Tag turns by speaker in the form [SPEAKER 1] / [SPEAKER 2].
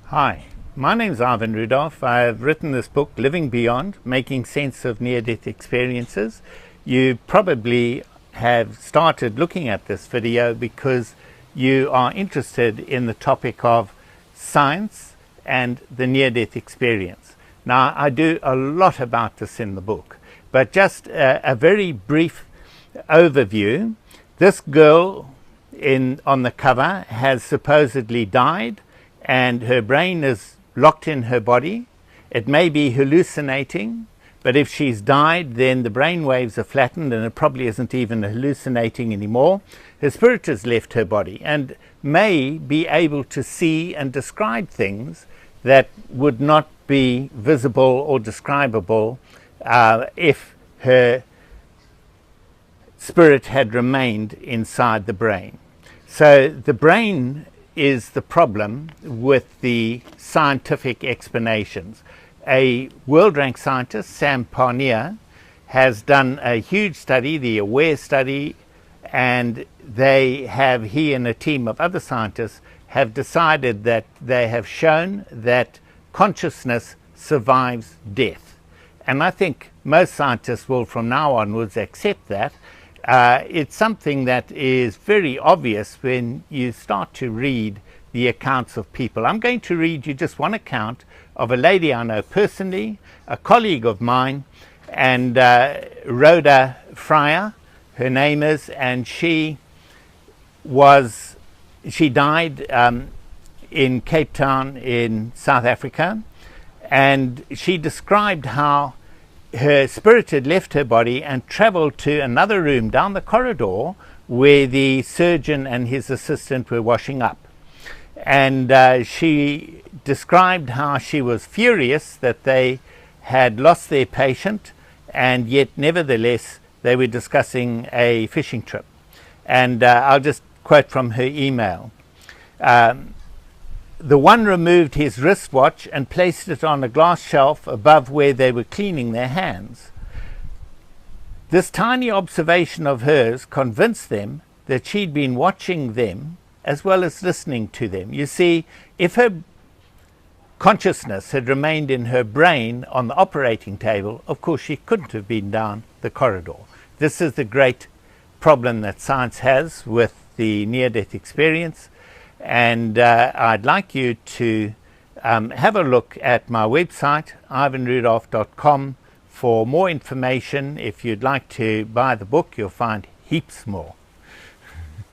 [SPEAKER 1] Hi, my name is Ivan Rudolph. I've written this book, Living Beyond, Making Sense of Near-Death Experiences. You probably have started looking at this video because you are interested in the topic of science and the near-death experience. Now, I do a lot about this in the book, but just a very brief overview. This girl on the cover has supposedly died, and her brain is locked in her body. It may be hallucinating, but if she's died, then the brain waves are flattened and it probably isn't even hallucinating anymore. Her spirit has left her body and may be able to see and describe things that would not be visible or describable if her spirit had remained inside the brain. So the brain is the problem with the scientific explanations. A world-ranked scientist, Sam Parnier, has done a huge study, the AWARE study, and he and a team of other scientists have decided that they have shown that consciousness survives death. And I think most scientists will from now onwards accept that. It's something that is very obvious when you start to read the accounts of people. I'm going to read you just one account of a lady I know personally, a colleague of mine, and Rhoda Fryer, her name is, and she died in Cape Town in South Africa, and she described how her spirit had left her body and traveled to another room down the corridor where the surgeon and his assistant were washing up. And she described how she was furious that they had lost their patient, and yet nevertheless they were discussing a fishing trip. And I'll just quote from her email. The one removed his wristwatch and placed it on a glass shelf above where they were cleaning their hands. This tiny observation of hers convinced them that she'd been watching them as well as listening to them. You see, if her consciousness had remained in her brain on the operating table, of course she couldn't have been down the corridor. This is the great problem that science has with the near-death experience. And I'd like you to have a look at my website, ivanrudolph.com, for more information. If you'd like to buy the book, you'll find heaps more.